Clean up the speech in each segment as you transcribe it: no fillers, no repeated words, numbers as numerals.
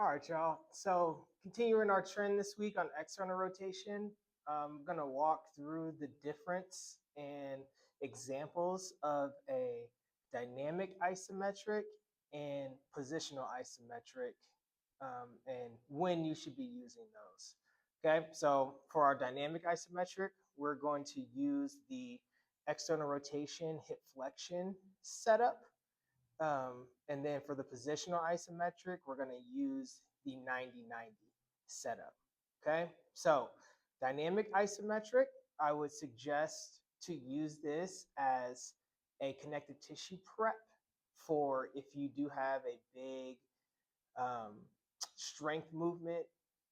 All right, y'all. So continuing our trend this week on external rotation, I'm gonna walk through the difference and examples of a dynamic isometric and positional isometric, and when you should be using those. Okay, so for our dynamic isometric, we're going to use the external rotation hip flexion setup, and then for the positional isometric, we're going to use the 90-90 setup. Okay, so dynamic isometric, I would suggest to use this as a connective tissue prep for if you do have a big um, strength movement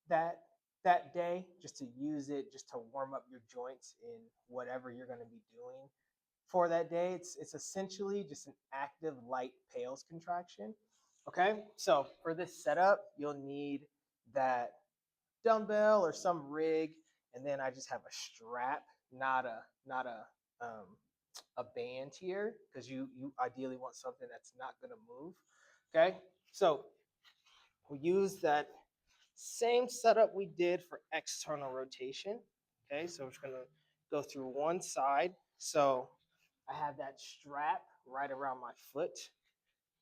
that that day, just to use it just to warm up your joints in whatever you're going to be doing for that day. It's essentially just an active light pales contraction. Okay, so for this setup, you'll need that dumbbell or some rig, and then I just have a strap, not a band here, because you ideally want something that's not going to move. Okay, so we use that same setup we did for external rotation. Okay, so we're just going to go through one side. So I have that strap right around my foot,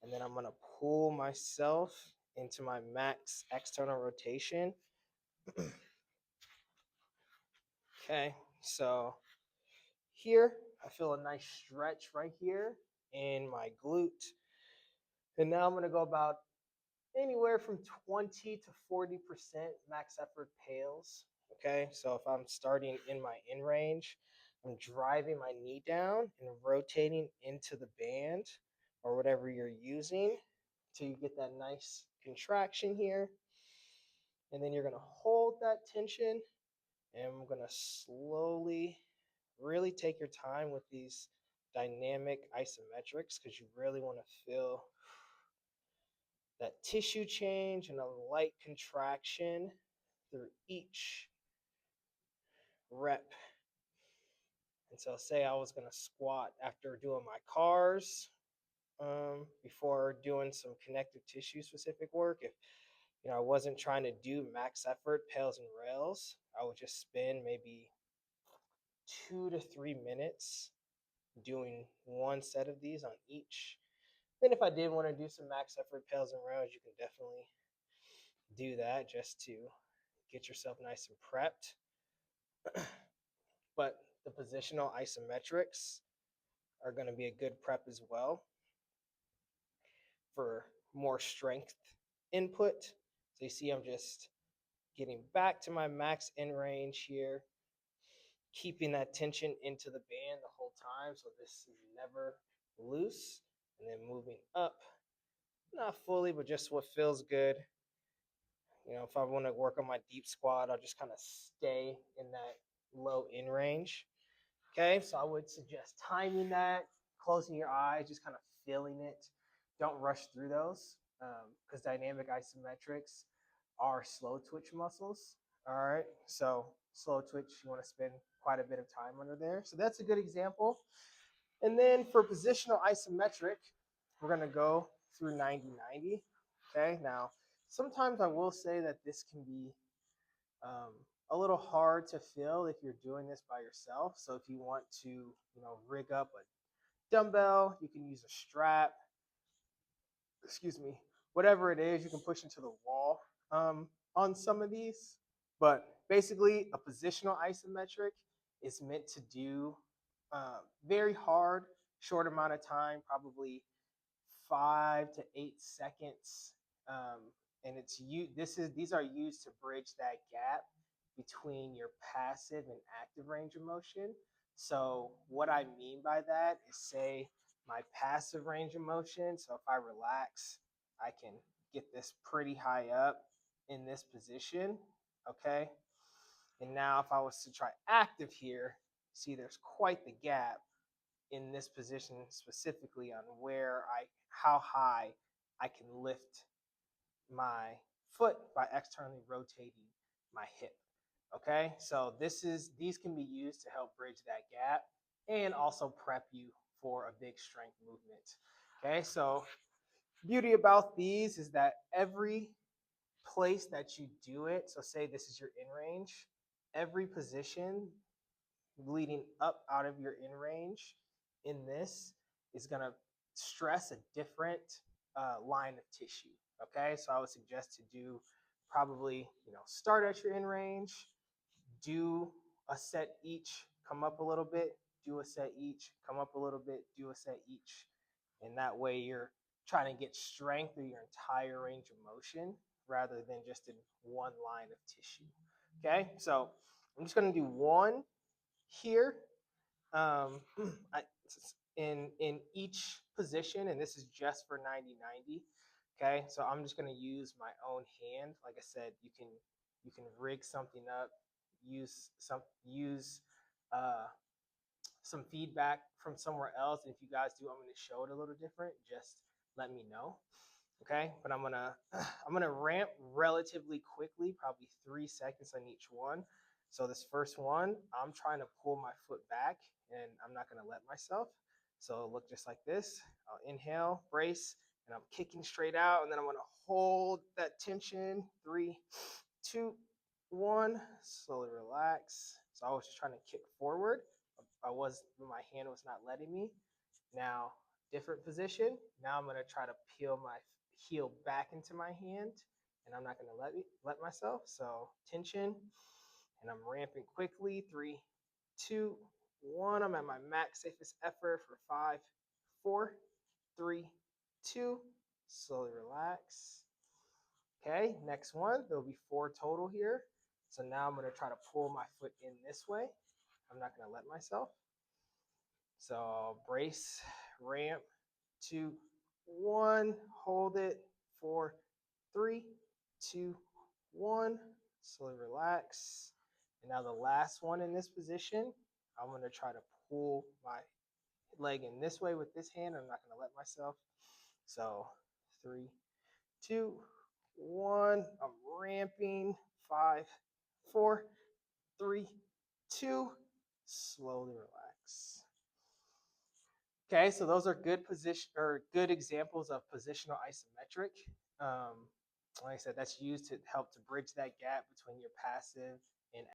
and then I'm going to pull myself into my max external rotation. Okay, so here I feel a nice stretch right here in my glute. And now I'm going to go about anywhere from 20 to 40% max effort pales. Okay, so if I'm starting in my in range, I'm driving my knee down and rotating into the band or whatever you're using till you get that nice contraction here. And then you're going to hold that tension, and I'm going to slowly really take your time with these dynamic isometrics, because you really want to feel that tissue change and a light contraction through each rep. And so say I was going to squat after doing my cars, before doing some connective tissue specific work. If I wasn't trying to do max effort pales and rails, I would just spend maybe 2 to 3 minutes doing one set of these on each. Then if I did want to do some max effort pales and rails, you can definitely do that just to get yourself nice and prepped. But the positional isometrics are going to be a good prep as well for more strength input. So you see I'm just getting back to my max in range here, keeping that tension into the band the whole time, so this is never loose, and then moving up, not fully, but just what feels good. If I want to work on my deep squat, I'll just kind of stay in that low in range. Okay, so I would suggest timing that, closing your eyes, just kind of feeling it. Don't rush through those, because dynamic isometrics are slow twitch muscles. All right, so slow twitch, you want to spend quite a bit of time under there. So that's a good example. And then for positional isometric, we're going to go through 90-90. Okay, now sometimes I will say that this can be um, a little hard to feel if you're doing this by yourself. So if you want to, rig up a dumbbell, you can use a strap, excuse me, whatever it is, you can push into the wall on some of these. But basically, a positional isometric is meant to do very hard, short amount of time, probably 5 to 8 seconds, um, and these are used to bridge that gap between your passive and active range of motion. So what I mean by that is, say my passive range of motion. So if I relax, I can get this pretty high up in this position. Okay. And now if I was to try active here, see there's quite the gap in this position, specifically on how high I can lift my foot by externally rotating my hip. Okay, so these can be used to help bridge that gap and also prep you for a big strength movement. Okay, so beauty about these is that every place that you do it, so say this is your in range, every position leading up out of your in range in this is going to stress a different line of tissue. Okay, so I would suggest to do probably, start at your in range, do a set each, come up a little bit, do a set each, come up a little bit, do a set each. And that way you're trying to get strength through your entire range of motion rather than just in one line of tissue. Okay, so I'm just going to do one here, um, in each position, and this is just for 90-90. Okay, so I'm just going to use my own hand. Like I said, you can rig something up, use uh, some feedback from somewhere else. And if you guys do, I'm going to show it a little different. Just let me know. Okay, but I'm gonna ramp relatively quickly, probably 3 seconds on each one. So this first one, I'm trying to pull my foot back, and I'm not gonna let myself. So it'll look just like this. I'll inhale, brace, and I'm kicking straight out, and then I'm gonna hold that tension. 3, 2, 1. Slowly relax. So I was just trying to kick forward. My hand was not letting me. Now, different position. Now I'm gonna try to peel my heel back into my hand, and I'm not gonna let myself. So tension, and I'm ramping quickly. 3, 2, 1. I'm at my max safest effort for 5, 4, 3, 2. Slowly relax. Okay, next one. There'll be 4 total here. So now I'm gonna try to pull my foot in this way. I'm not gonna let myself. So brace, ramp, 2, 1, hold it, 4, 3, 2, 1, slowly relax. And now the last one in this position, I'm going to try to pull my leg in this way with this hand. I'm not going to let myself. So 3, 2, 1, I'm ramping, 5, 4, 3, 2, slowly relax. Okay, so those are good examples of positional isometric. Like I said, that's used to help to bridge that gap between your passive